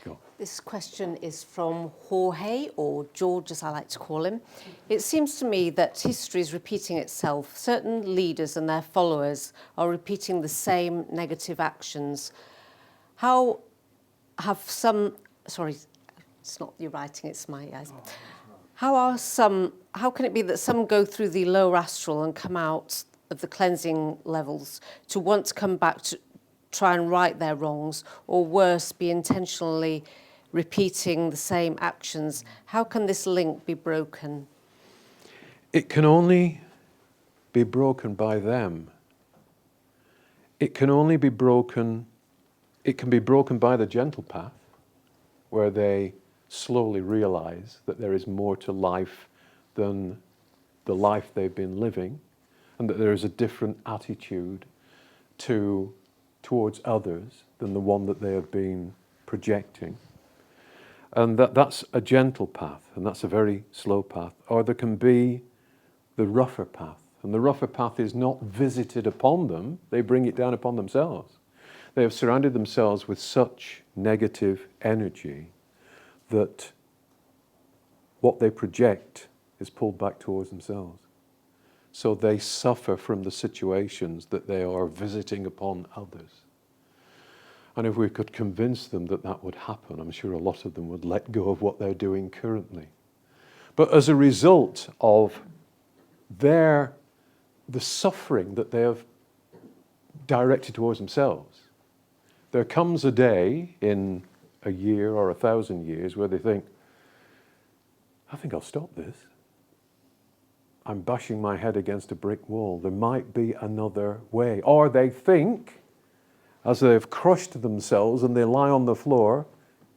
Go. This question is from Jorge, or George as I like to call him. It seems to me that history is repeating itself. Certain leaders and their followers are repeating the same negative actions. How have some, sorry, it's not your writing, it's my eyes. How can it be that some go through the lower astral and come out of the cleansing levels to want to come back to try and right their wrongs, or worse, be intentionally repeating the same actions? How can this link be broken? It can only be broken by them. It can only be broken, it can be broken by the gentle path, where they slowly realize that there is more to life than the life they've been living, and that there is a different attitude towards others than the one that they have been projecting. And that's a gentle path, and that's a very slow path. Or there can be the rougher path, and the rougher path is not visited upon them, they bring it down upon themselves. They have surrounded themselves with such negative energy that what they project is pulled back towards themselves. So they suffer from the situations that they are visiting upon others. And if we could convince them that that would happen, I'm sure a lot of them would let go of what they're doing currently. But as a result of the suffering that they have directed towards themselves, there comes a day in a year or 1,000 years where they think, I think I'll stop this. I'm bashing my head against a brick wall. There might be another way. Or they think, as they've crushed themselves and they lie on the floor,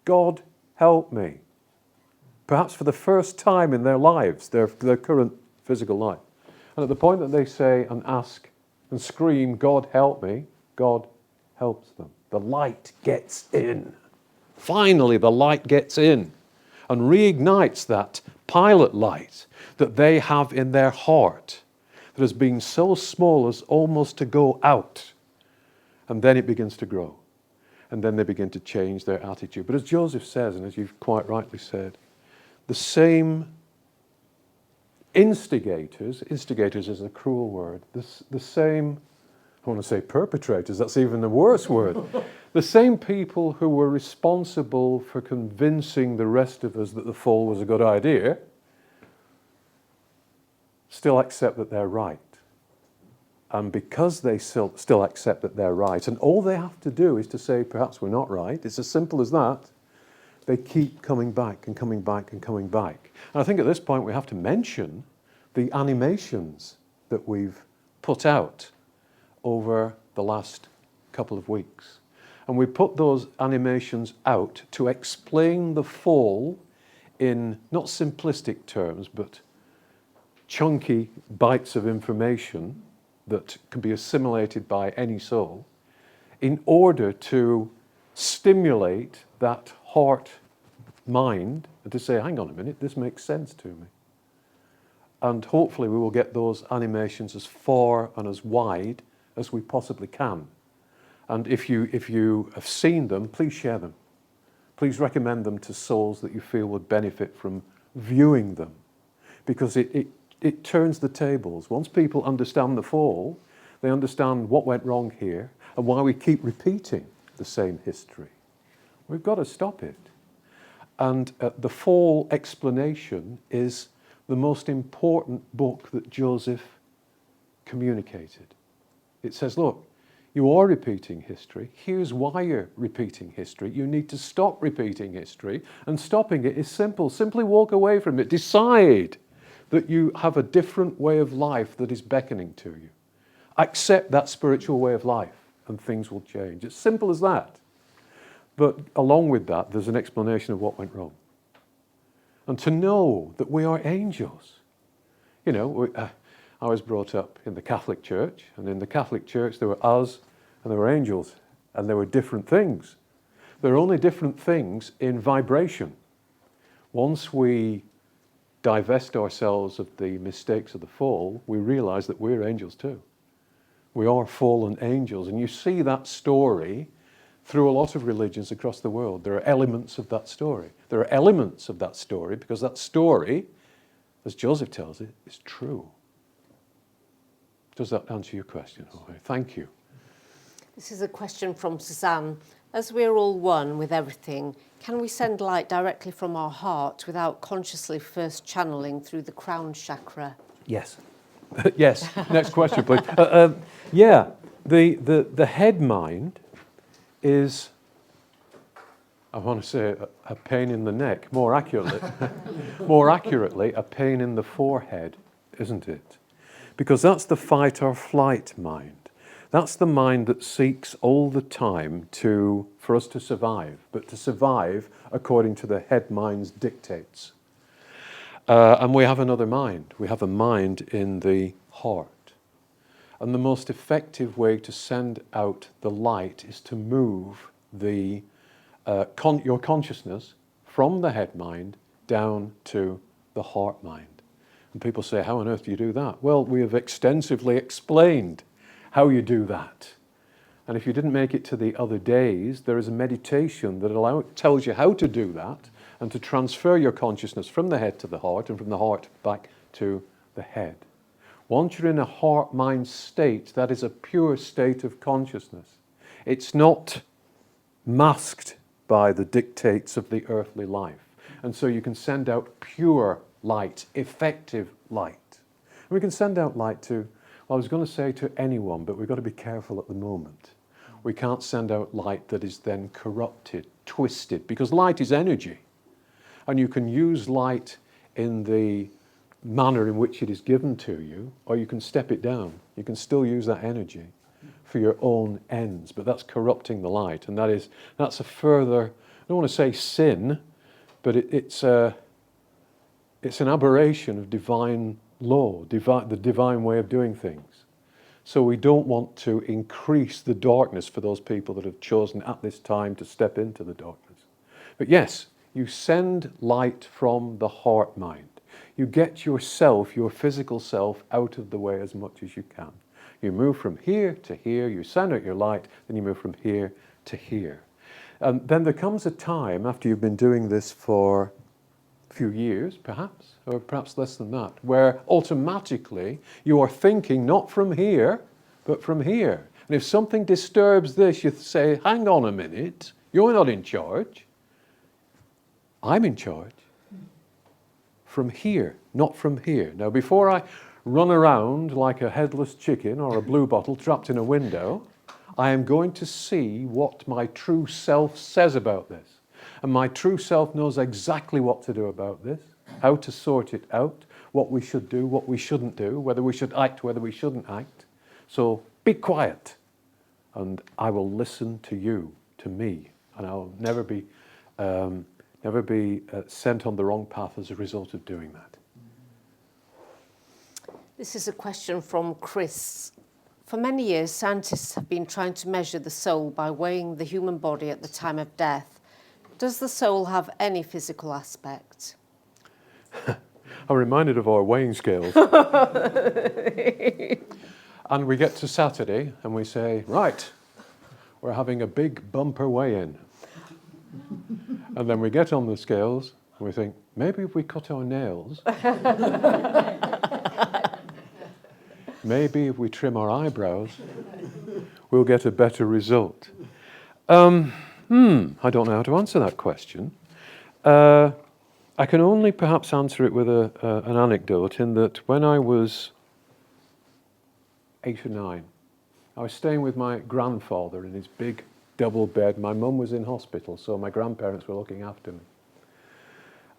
God help me. Perhaps for the first time in their lives, their current physical life. And at the point that they say and ask and scream, God help me, God helps them. The light gets in. Finally, the light gets in and reignites that pilot light that they have in their heart that has been so small as almost to go out. And then it begins to grow. And then they begin to change their attitude. But as Joseph says, and as you've quite rightly said, the same instigators is a cruel word, the same, I want to say perpetrators, that's even the worse word, the same people who were responsible for convincing the rest of us that the fall was a good idea, still accept that they're right. And because they still accept that they're right, and all they have to do is to say, perhaps we're not right, it's as simple as that, they keep coming back and coming back and coming back. And I think at this point we have to mention the animations that we've put out over the last couple of weeks. And we put those animations out to explain the fall in not simplistic terms, but chunky bites of information that can be assimilated by any soul, in order to stimulate that heart mind and to say, hang on a minute, this makes sense to me. And hopefully we will get those animations as far and as wide as we possibly can. And if you have seen them, please share them. Please recommend them to souls that you feel would benefit from viewing them, because it turns the tables. Once people understand the fall, they understand what went wrong here and why we keep repeating the same history. We've got to stop it. And the fall explanation is the most important book that Joseph communicated. It says, look, you are repeating history. Here's why you're repeating history. You need to stop repeating history. And stopping it is simple. Simply walk away from it. Decide that you have a different way of life that is beckoning to you. Accept that spiritual way of life and things will change. It's simple as that. But along with that, there's an explanation of what went wrong. And to know that we are angels. You know, I was brought up in the Catholic Church, and in the Catholic Church there were us and there were angels, and there were different things. There are only different things in vibration. Once we divest ourselves of the mistakes of the fall, we realize that we're angels too. We are fallen angels, and you see that story through a lot of religions across the world. There are elements of that story. There are elements of that story because that story, as Joseph tells it, is true. Does that answer your question, Jorge? Thank you. This is a question from Suzanne. As we're all one with everything, can we send light directly from our heart without consciously first channeling through the crown chakra? Yes. Yes. Next question, please. Yeah. The head mind is, I want to say, a pain in the neck. More accurately, a pain in the forehead, isn't it? Because that's the fight or flight mind. That's the mind that seeks all the time for us to survive, but to survive according to the head mind's dictates. And we have another mind. We have a mind in the heart. And the most effective way to send out the light is to move your consciousness from the head mind down to the heart mind. And people say, how on earth do you do that? Well, we have extensively explained how you do that. And if you didn't make it to the other days, there is a meditation that tells you how to do that and to transfer your consciousness from the head to the heart and from the heart back to the head. Once you're in a heart-mind state, that is a pure state of consciousness. It's not masked by the dictates of the earthly life. And so you can send out pure light, effective light. And we can send out light to, well, I was going to say to anyone, but we've got to be careful at the moment. We can't send out light that is then corrupted, twisted, because light is energy. And you can use light in the manner in which it is given to you, or you can step it down. You can still use that energy for your own ends, but that's corrupting the light. And that's a further, I don't want to say sin, but it's an aberration of divine law, the divine way of doing things. So we don't want to increase the darkness for those people that have chosen at this time to step into the darkness. But yes, you send light from the heart mind. You get yourself, your physical self, out of the way as much as you can. You move from here to here, you send out your light, then you move from here to here. And then there comes a time after you've been doing this for few years, perhaps, or perhaps less than that, where automatically you are thinking not from here, but from here. And if something disturbs this, you say, hang on a minute, you're not in charge. I'm in charge. From here, not from here. Now, before I run around like a headless chicken or a blue bottle trapped in a window, I am going to see what my true self says about this. And my true self knows exactly what to do about this, how to sort it out, what we should do, what we shouldn't do, whether we should act, whether we shouldn't act. So be quiet, and I will listen to you, to me, and I'll never be sent on the wrong path as a result of doing that. This is a question from Chris. For many years, scientists have been trying to measure the soul by weighing the human body at the time of death. Does the soul have any physical aspect? I'm reminded of our weighing scales. And we get to Saturday and we say, right, we're having a big bumper weigh-in. And then we get on the scales and we think, maybe if we cut our nails, maybe if we trim our eyebrows, we'll get a better result. I don't know how to answer that question. I can only perhaps answer it with an anecdote in that when I was 8 or 9, I was staying with my grandfather in his big double bed. My mum was in hospital, so my grandparents were looking after me.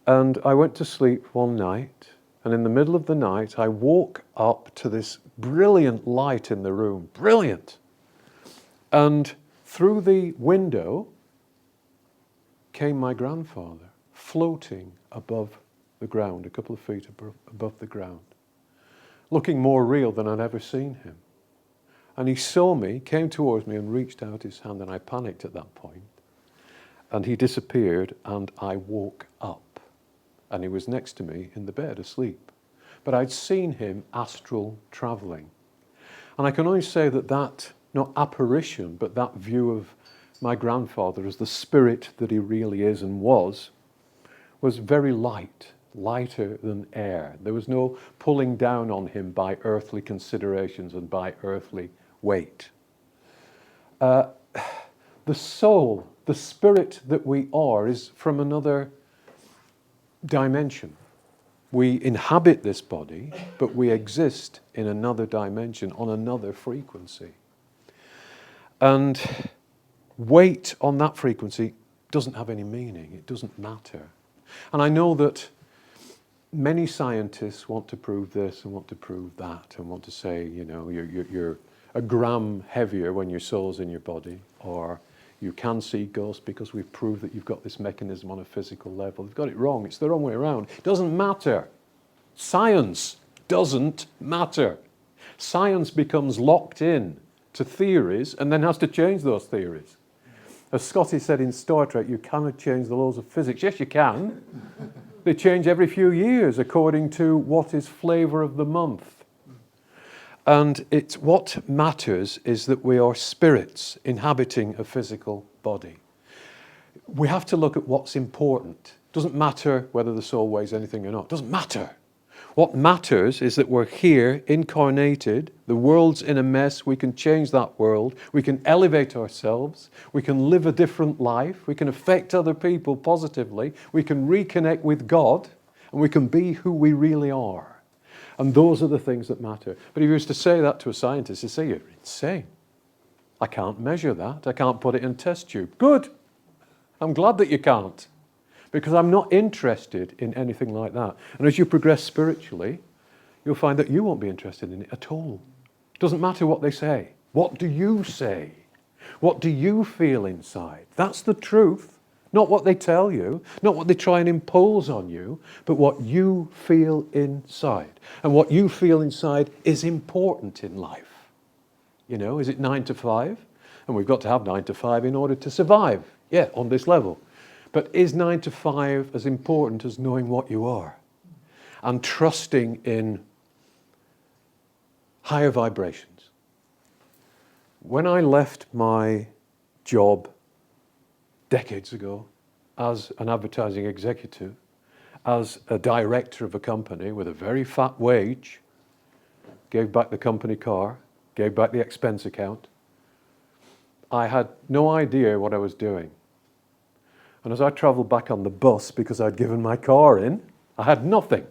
And I went to sleep one night, and in the middle of the night, I woke up to this brilliant light in the room. Brilliant! And through the window came my grandfather, floating above the ground, a couple of feet above the ground, looking more real than I'd ever seen him. And he saw me, came towards me and reached out his hand, and I panicked at that point. And he disappeared, and I woke up. And he was next to me in the bed, asleep. But I'd seen him astral traveling. And I can only say that not apparition, but that view of my grandfather, as the spirit that he really is and was very light, lighter than air. There was no pulling down on him by earthly considerations and by earthly weight. The soul, the spirit that we are, is from another dimension. We inhabit this body, but we exist in another dimension, on another frequency. And weight on that frequency doesn't have any meaning. It doesn't matter. And I know that many scientists want to prove this and want to prove that and want to say, you know, you're a gram heavier when your soul's in your body, or you can see ghosts because we've proved that you've got this mechanism on a physical level. They've got it wrong. It's the wrong way around. It doesn't matter. Science doesn't matter. Science becomes locked in to theories and then has to change those theories. As Scotty said in Star Trek, you cannot change the laws of physics. Yes, you can. They change every few years according to what is flavour of the month. And it's what matters is that we are spirits inhabiting a physical body. We have to look at what's important. It doesn't matter whether the soul weighs anything or not. It doesn't matter. What matters is that we're here, incarnated. The world's in a mess. We can change that world. We can elevate ourselves. We can live a different life. We can affect other people positively. We can reconnect with God. And we can be who we really are. And those are the things that matter. But if you were to say that to a scientist, he'd say, you're insane. I can't measure that. I can't put it in a test tube. Good. I'm glad that you can't. Because I'm not interested in anything like that. And as you progress spiritually, you'll find that you won't be interested in it at all. It doesn't matter what they say. What do you say? What do you feel inside? That's the truth. Not what they tell you, not what they try and impose on you, but what you feel inside. And what you feel inside is important in life. You know, is it 9 to 5? And we've got to have 9 to 5 in order to survive. Yeah, on this level. But is 9 to 5 as important as knowing what you are and trusting in higher vibrations? When I left my job decades ago as an advertising executive, as a director of a company with a very fat wage, gave back the company car, gave back the expense account, I had no idea what I was doing. And as I travelled back on the bus, because I'd given my car in, I had nothing.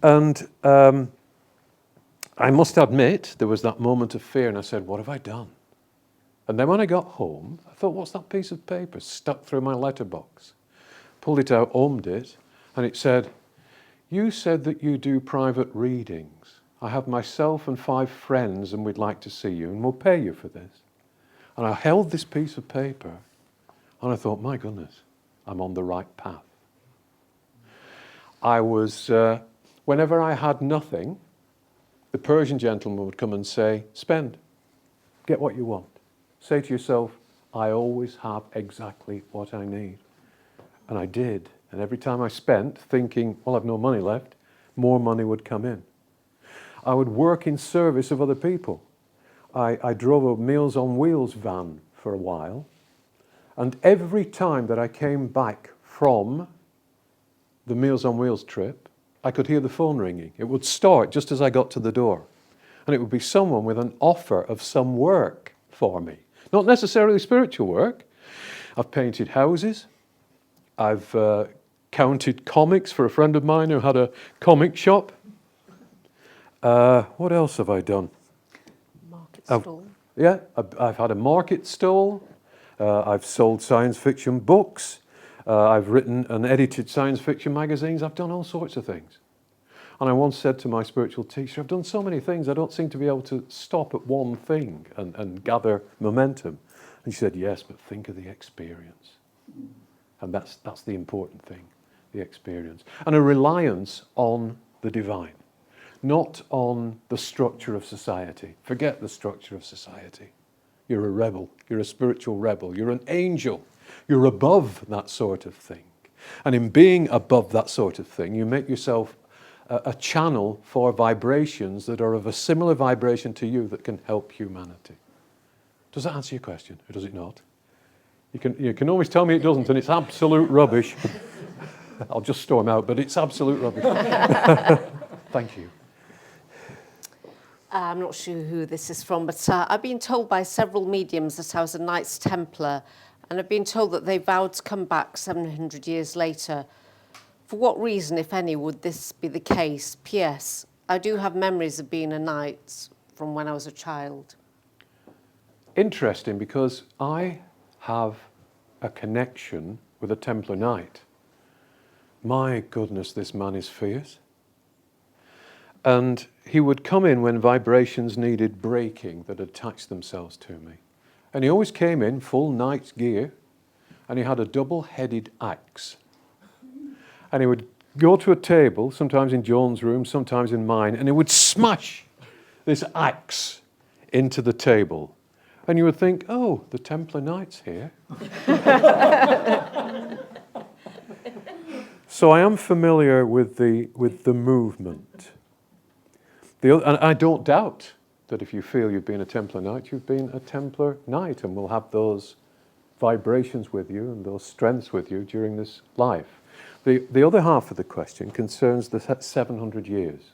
And I must admit, there was that moment of fear, and I said, what have I done? And then when I got home, I thought, what's that piece of paper stuck through my letterbox? Pulled it out, opened it, and it said, you said that you do private readings. I have myself and 5 friends, and we'd like to see you, and we'll pay you for this. And I held this piece of paper, and I thought, my goodness, I'm on the right path. I was, whenever I had nothing, the Persian gentleman would come and say, spend, get what you want. Say to yourself, I always have exactly what I need. And I did. And every time I spent thinking, well, I've no money left, more money would come in. I would work in service of other people. I drove a Meals on Wheels van for a while. And every time that I came back from the Meals on Wheels trip, I could hear the phone ringing. It would start just as I got to the door. And it would be someone with an offer of some work for me. Not necessarily spiritual work. I've painted houses. I've counted comics for a friend of mine who had a comic shop. What else have I done? Market stall. Yeah, I've had a market stall. I've sold science fiction books. I've written and edited science fiction magazines. I've done all sorts of things. And I once said to my spiritual teacher, I've done so many things, I don't seem to be able to stop at one thing and gather momentum. And she said, yes, but think of the experience. And that's the important thing, the experience. And a reliance on the divine, not on the structure of society. Forget the structure of society. You're a rebel. You're a spiritual rebel. You're an angel. You're above that sort of thing. And in being above that sort of thing, you make yourself a channel for vibrations that are of a similar vibration to you that can help humanity. Does that answer your question, or does it not? You can always tell me it doesn't, and it's absolute rubbish. I'll just storm out, but it's absolute rubbish. Thank you. I'm not sure who this is from, but I've been told by several mediums that I was a Knights Templar, and I've been told that they vowed to come back 700 years later. For what reason, if any, would this be the case? P.S. I do have memories of being a knight from when I was a child. Interesting, because I have a connection with a Templar Knight. My goodness, this man is fierce. And he would come in when vibrations needed breaking that attached themselves to me. And he always came in full knight's gear, and he had a double-headed axe. And he would go to a table, sometimes in John's room, sometimes in mine, and he would smash this axe into the table. And you would think, oh, the Templar Knight's here. So I am familiar with the movement. And I don't doubt that if you feel you've been a Templar Knight, you've been a Templar Knight, and will have those vibrations with you and those strengths with you during this life. The other half of the question concerns the 700 years.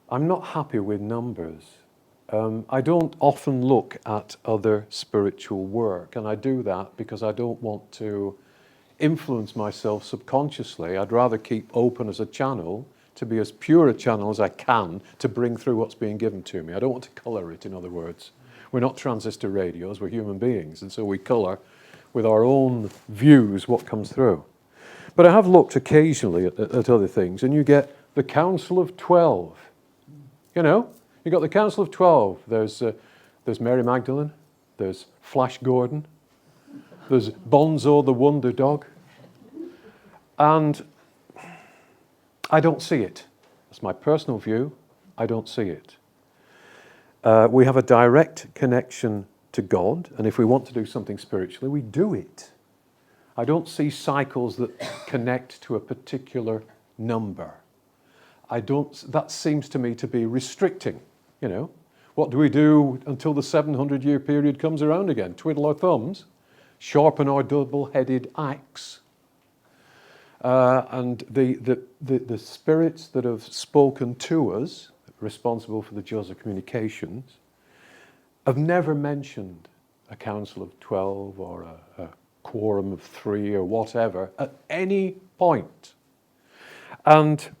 I'm not happy with numbers. I don't often look at other spiritual work, and I do that because I don't want to influence myself subconsciously. I'd rather keep open as a channel, to be as pure a channel as I can to bring through what's being given to me. I don't want to colour it, in other words. We're not transistor radios, we're human beings, and so we colour with our own views what comes through. But I have looked occasionally at other things, and you get the Council of 12. You know, you got the Council of 12. There's Mary Magdalene, there's Flash Gordon, there's Bonzo the Wonder Dog, and I don't see it. That's my personal view. I don't see it. We have a direct connection to God, and if we want to do something spiritually, we do it. I don't see cycles that connect to a particular number. That seems to me to be restricting, you know. What do we do until the 700-year period comes around again? Twiddle our thumbs, sharpen our double-headed axe. And the spirits that have spoken to us, responsible for the jaws of communications, have never mentioned a council of 12 or a quorum of 3 or whatever at any point. And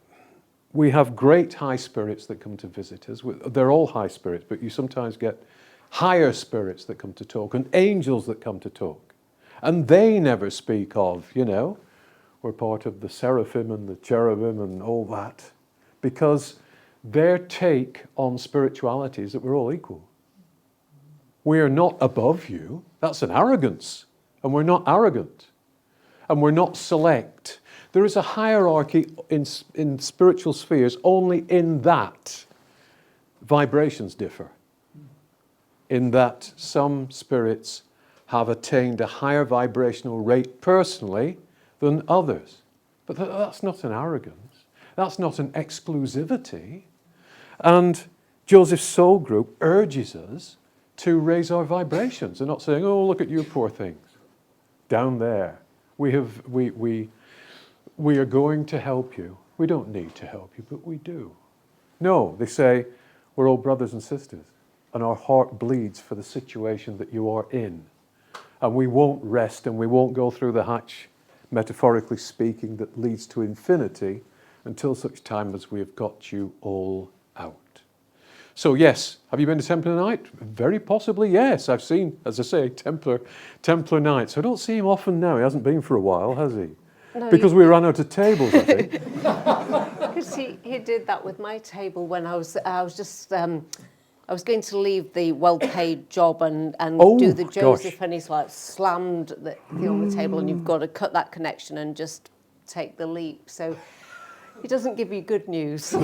we have great high spirits that come to visit us. They're all high spirits, but you sometimes get higher spirits that come to talk and angels that come to talk. And they never speak of, you know, we're part of the seraphim and the cherubim and all that, because their take on spirituality is that we're all equal. We are not above you. That's an arrogance. And we're not arrogant. And we're not select. There is a hierarchy in spiritual spheres only in that vibrations differ. In that some spirits have attained a higher vibrational rate personally than others. But that's not an arrogance. That's not an exclusivity. And Joseph's Soul Group urges us to raise our vibrations and not saying, oh, look at you poor things down there. We are going to help you. We don't need to help you, but we do. No, they say, we're all brothers and sisters, and our heart bleeds for the situation that you are in. And we won't rest, and we won't go through the hatch, metaphorically speaking, that leads to infinity until such time as we have got you all out. So yes, have you been to Templar Knight? Very possibly, yes. I've seen, as I say, Templar Knight. So I don't see him often now. He hasn't been for a while, has he? No, because we ran out of tables, I think. Because he did that with my table when I was going to leave the well-paid job and do the Joseph, and he's like slammed the thing on the table, and you've got to cut that connection and just take the leap. So he doesn't give you good news.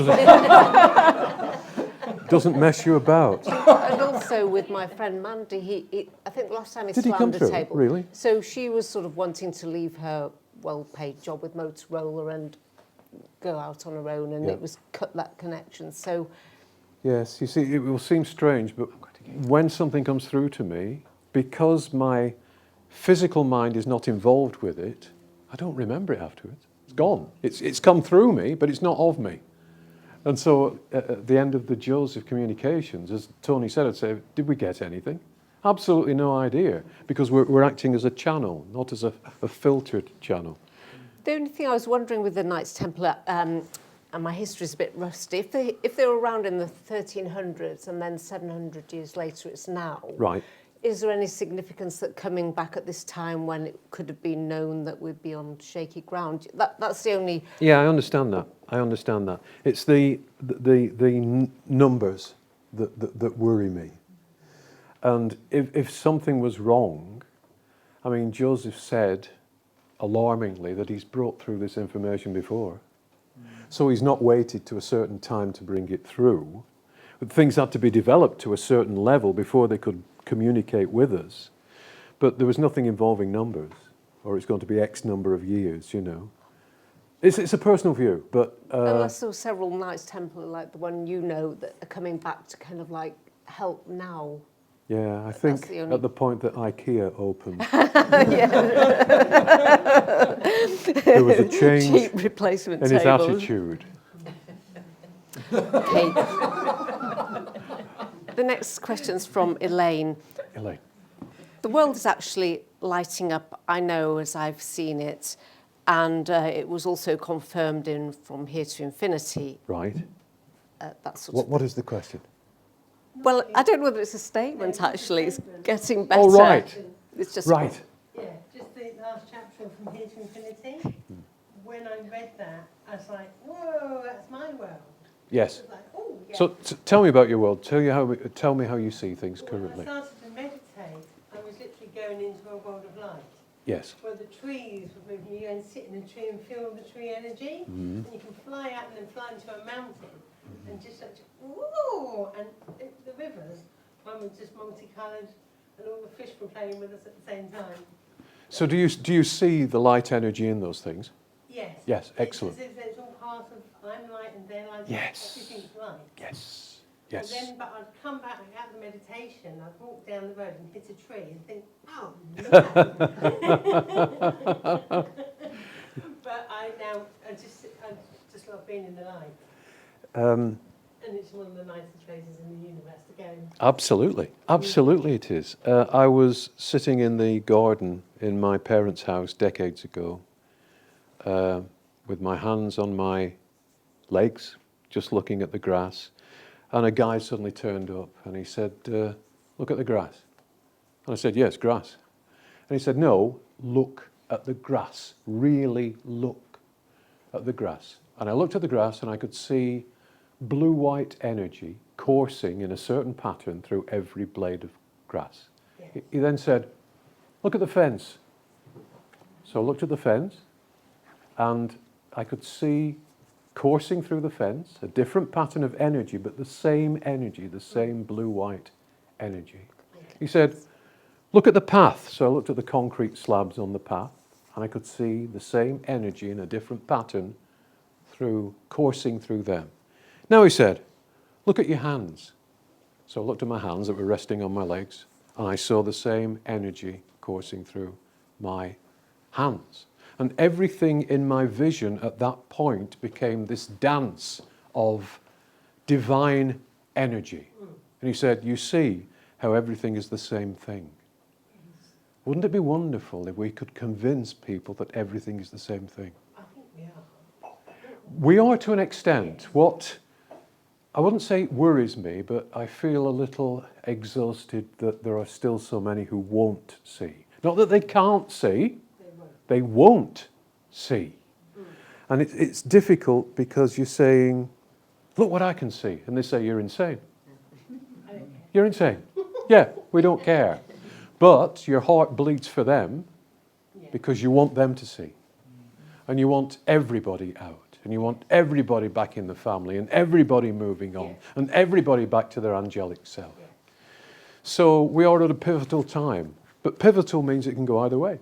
Doesn't mess you about. And also with my friend Mandy, I think last time he slammed a table. Really? So she was sort of wanting to leave her well-paid job with Motorola and go out on her own, and it was cut that connection. So yes, you see, it will seem strange, but when something comes through to me, because my physical mind is not involved with it, I don't remember it afterwards. It's gone. It's come through me, but it's not of me. And so at the end of the Joseph communications, as Tony said, I'd say, did we get anything? Absolutely no idea, because we're acting as a channel, not as a filtered channel. The only thing I was wondering with the Knights Templar, and my history is a bit rusty, if they were around in the 1300s and then 700 years later it's now, Right. is there any significance that coming back at this time when it could have been known that we'd be on shaky ground? That's the only... Yeah, I understand that. It's the numbers that worry me. And if something was wrong, I mean, Joseph said alarmingly that he's brought through this information before. So he's not waited to a certain time to bring it through. But things had to be developed to a certain level before they could communicate with us. But there was nothing involving numbers, or it's going to be X number of years, you know. It's a personal view, but... Unless there were several Knights Templar, like the one you know, that are coming back to kind of like help now. Yeah, I think at the point that IKEA opened, there was a change Cheap replacement in his tables. attitude. Okay. The next question's from Elaine. Elaine. The world is actually lighting up, I know, as I've seen it, and it was also confirmed in From Here to Infinity. Right. That sort of... What is the question? Well, I don't know whether it's a statement, actually. It's getting better. Oh, right. It's just... Right. Yeah, just the last chapter of From Here to Infinity. When I read that, I was like, whoa, that's my world. Yes. I was like, oh, yeah. So tell me about your world. Tell me how you see things When currently. I started to meditate, I was literally going into a world of light, Yes. where the trees would move, and you go and sit in a tree and feel the tree energy, and you can fly out and then fly into a mountain, and just such, ooh, and the rivers, one was just multicoloured, and all the fish were playing with us at the same time. So do you see the light energy in those things? Yes. Yes, excellent. It's as if it's all part of I'm light and they're light. Yes. Everything's light. Yes. Yes. And then, but I'd come back out of the meditation, I'd walk down the road and hit a tree and think, oh, no. But I just love being in the light. And it's one of the nicest places in the universe to go. Absolutely. Absolutely it is. I was sitting in the garden in my parents' house decades ago with my hands on my legs, just looking at the grass. And a guy suddenly turned up and he said, look at the grass. And I said, yes, grass. And he said, no, look at the grass. Really look at the grass. And I looked at the grass and I could see blue-white energy coursing in a certain pattern through every blade of grass. Yes. He then said, look at the fence. So I looked at the fence and I could see coursing through the fence a different pattern of energy, but the same energy, the same blue-white energy. He said, look at the path. So I looked at the concrete slabs on the path and I could see the same energy in a different pattern coursing through them. Now he said, look at your hands. So I looked at my hands that were resting on my legs and I saw the same energy coursing through my hands. And everything in my vision at that point became this dance of divine energy. And he said, you see how everything is the same thing. Wouldn't it be wonderful if we could convince people that everything is the same thing? I think we are. We are to an extent. What I wouldn't say it worries me, but I feel a little exhausted that there are still so many who won't see. Not that they can't see, they won't see. And it's difficult because you're saying, look what I can see. And they say, you're insane. You're insane. Yeah, we don't care. But your heart bleeds for them because you want them to see. And you want everybody out. And you want everybody back in the family and everybody moving on and everybody back to their angelic self. So we are at a pivotal time. But pivotal means it can go either way.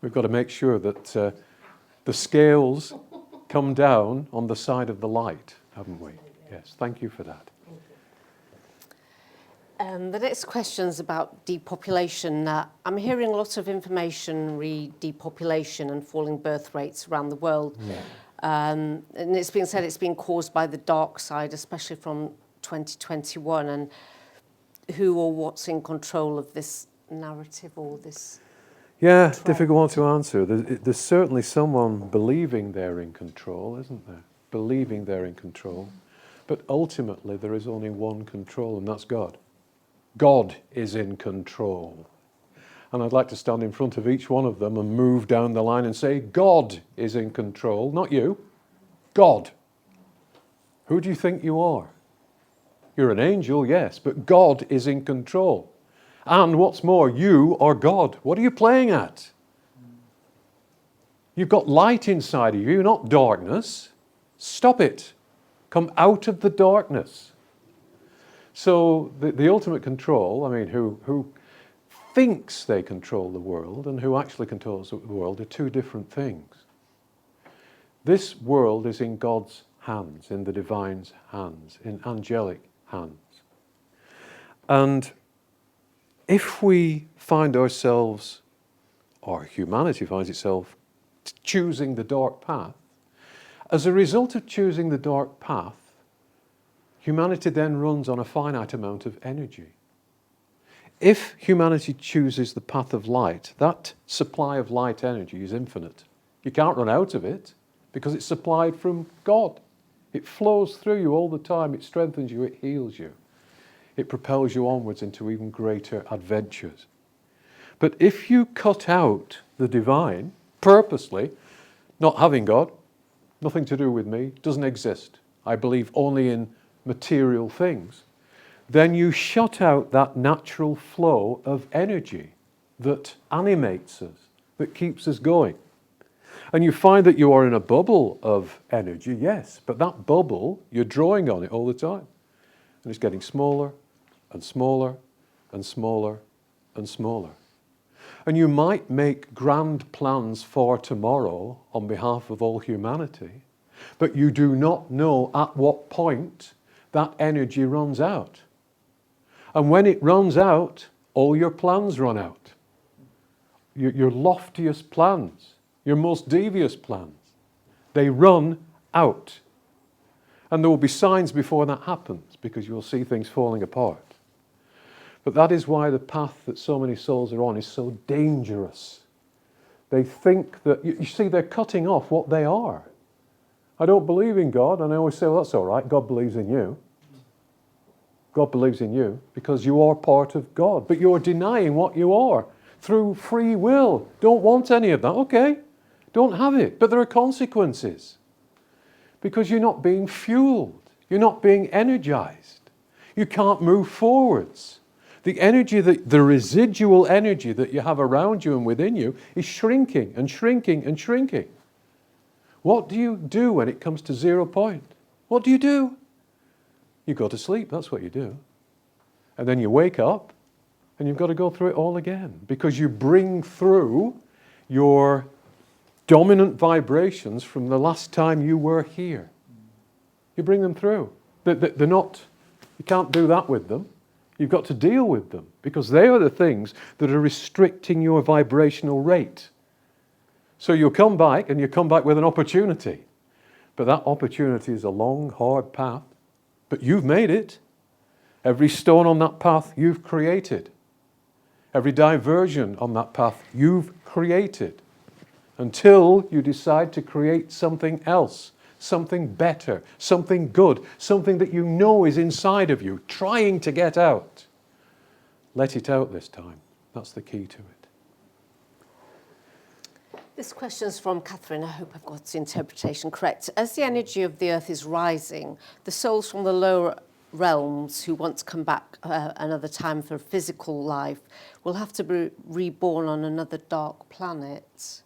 We've got to make sure that the scales come down on the side of the light, haven't we? Yes, thank you for that. The next question is about depopulation. I'm hearing a lot of information re depopulation and falling birth rates around the world. And it's been said it's been caused by the dark side, especially from 2021. And who or what's in control of this narrative or this? Yeah, trend? difficult one to answer. There's certainly someone believing they're in control, isn't there? Believing they're in control. But ultimately, there is only one control, and that's God. God is in control. And I'd like to stand in front of each one of them and move down the line and say, God is in control, not you. God. Who do you think you are? You're an angel, yes, but God is in control. And what's more, you are God. What are you playing at? You've got light inside of you, not darkness. Stop it. Come out of the darkness. So the ultimate control, I mean, who thinks they control the world and who actually controls the world are two different things. This world is in God's hands, in the divine's hands, in angelic hands. And if we find ourselves, or humanity finds itself, choosing the dark path, as a result of choosing the dark path, humanity then runs on a finite amount of energy. If humanity chooses the path of light, that supply of light energy is infinite. You can't run out of it because it's supplied from God. It flows through you all the time. It strengthens you. It heals you. It propels you onwards into even greater adventures. But if you cut out the divine, purposely, not having God, nothing to do with me, doesn't exist, I believe only in material things, then you shut out that natural flow of energy that animates us, that keeps us going. And you find that you are in a bubble of energy, yes, but that bubble, you're drawing on it all the time. And it's getting smaller and smaller and smaller and smaller. And you might make grand plans for tomorrow on behalf of all humanity, but you do not know at what point that energy runs out. And when it runs out, all your plans run out. Your loftiest plans, your most devious plans, they run out. And there will be signs before that happens, because you'll see things falling apart. But that is why the path that so many souls are on is so dangerous. They think that, you see, they're cutting off what they are. I don't believe in God, and I always say, well, that's all right, God believes in you. God believes in you because you are part of God, but you're denying what you are through free will. Don't want any of that, okay, don't have it, but there are consequences because you're not being fueled, you're not being energized, you can't move forwards. The energy, the residual energy that you have around you and within you is shrinking and shrinking and shrinking. What do you do when it comes to 0 point? What do? You go to sleep, that's what you do. And then you wake up and you've got to go through it all again because you bring through your dominant vibrations from the last time you were here. You bring them through. They're not, you can't do that with them. You've got to deal with them because they are the things that are restricting your vibrational rate. So you'll come back and you come back with an opportunity. But that opportunity is a long, hard path. But you've made it. Every stone on that path you've created. Every diversion on that path you've created. Until you decide to create something else, something better, something good, something that you know is inside of you, trying to get out. Let it out this time. That's the key to it. This question is from Catherine. I hope I've got the interpretation correct. As the energy of the earth is rising, the souls from the lower realms who want to come back another time for a physical life will have to be reborn on another dark planet.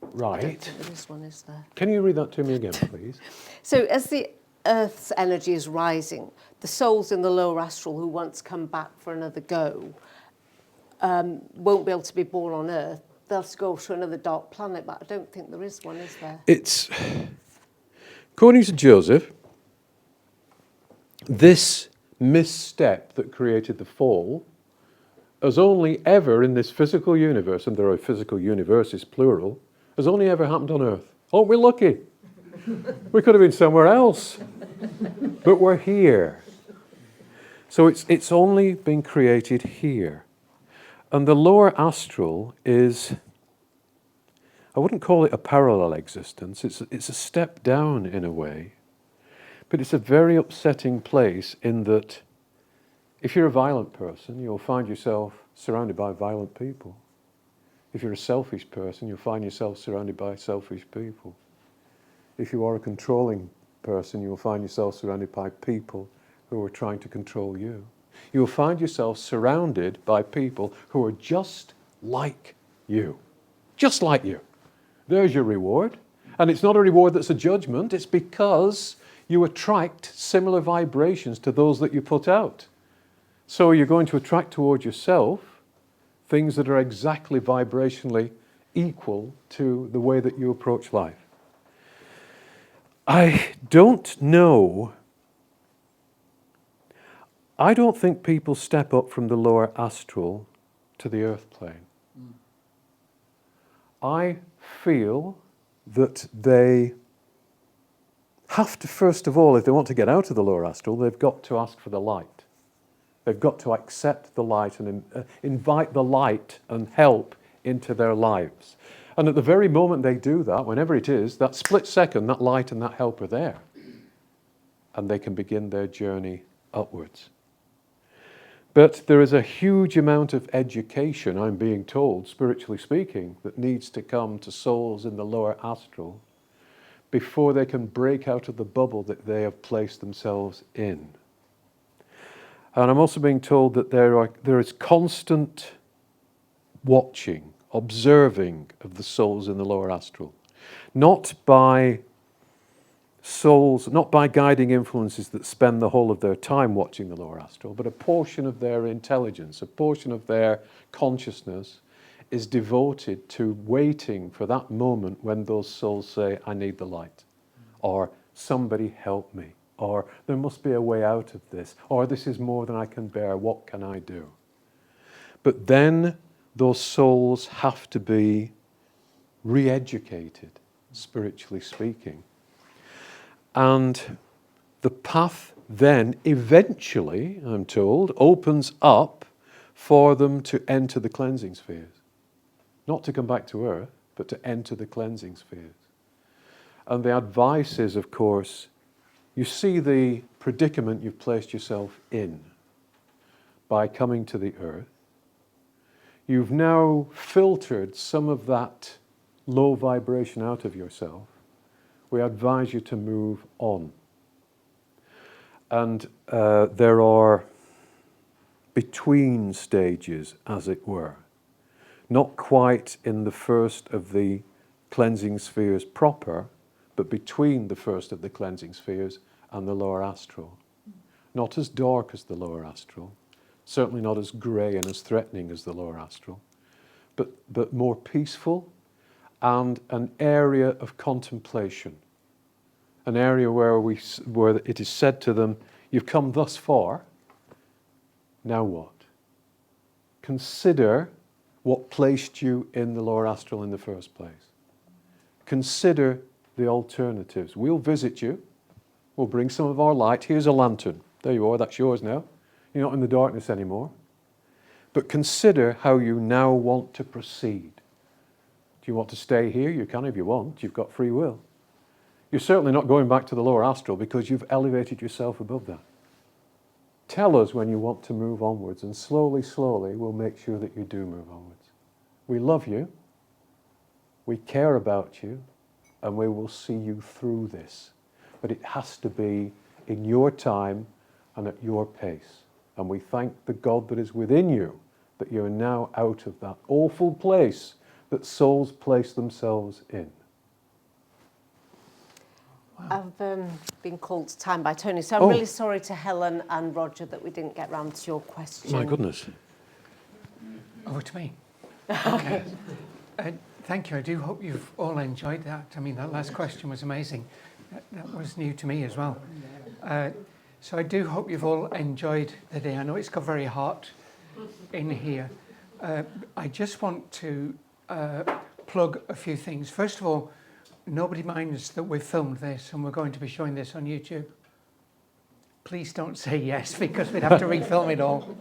I don't Right. think there is one, is there? Can you read that to me again, please? So as the earth's energy is rising, the souls in the lower astral who want to come back for another go won't be able to be born on earth. They'll have to go to another dark planet, but I don't think there is one, is there? It's, according to Joseph, this misstep that created the fall has only ever in this physical universe, and there are physical universes plural, has only ever happened on Earth. Aren't we lucky? We could have been somewhere else, but we're here. So it's only been created here. And the lower astral is, I wouldn't call it a parallel existence, it's a step down in a way, but it's a very upsetting place in that if you're a violent person, you'll find yourself surrounded by violent people. If you're a selfish person, you'll find yourself surrounded by selfish people. If you are a controlling person, you'll find yourself surrounded by people who are trying to control you. You'll find yourself surrounded by people who are just like you. Just like you. There's your reward. And it's not a reward that's a judgment, it's because you attract similar vibrations to those that you put out. So you're going to attract towards yourself things that are exactly vibrationally equal to the way that you approach life. I don't know. I don't think people step up from the lower astral to the earth plane. I feel that they have to, first of all, if they want to get out of the lower astral, they've got to ask for the light. They've got to accept the light and invite the light and help into their lives. And at the very moment they do that, whenever it is, that split second, that light and that help are there. And they can begin their journey upwards. But there is a huge amount of education, I'm being told, spiritually speaking, that needs to come to souls in the lower astral before they can break out of the bubble that they have placed themselves in. And I'm also being told that there is constant watching, observing of the souls in the lower astral. Not by souls, not by guiding influences that spend the whole of their time watching the lower astral, but a portion of their intelligence, a portion of their consciousness is devoted to waiting for that moment when those souls say, I need the light, or somebody help me, or there must be a way out of this, or this is more than I can bear, what can I do? But then those souls have to be re-educated, spiritually speaking. And the path then eventually, I'm told, opens up for them to enter the cleansing spheres. Not to come back to earth, but to enter the cleansing spheres. And the advice is, of course, you see the predicament you've placed yourself in by coming to the earth. You've now filtered some of that low vibration out of yourself. We advise you to move on. And there are between stages, as it were. Not quite in the first of the cleansing spheres proper, but between the first of the cleansing spheres and the lower astral. Not as dark as the lower astral, certainly not as grey and as threatening as the lower astral, but more peaceful and an area of contemplation. An area where it is said to them, you've come thus far, now what? Consider what placed you in the lower astral in the first place. Consider the alternatives. We'll visit you. We'll bring some of our light. Here's a lantern. There you are, that's yours now. You're not in the darkness anymore. But consider how you now want to proceed. Do you want to stay here? You can if you want. You've got free will. You're certainly not going back to the lower astral because you've elevated yourself above that. Tell us when you want to move onwards, and slowly, slowly, we'll make sure that you do move onwards. We love you. We care about you. And we will see you through this. But it has to be in your time and at your pace. And we thank the God that is within you that you're now out of that awful place that souls place themselves in. Wow. I've been called to time by Tony, so I'm really sorry to Helen and Roger that we didn't get round to your question. My goodness. Over to me. Okay. Thank you. I do hope you've all enjoyed that. I mean, that last question was amazing. That was new to me as well. So I do hope you've all enjoyed the day. I know it's got very hot in here. I just want to plug a few things. First of all, nobody minds that we've filmed this and we're going to be showing this on YouTube. Please don't say yes, because we'd have to refilm it all.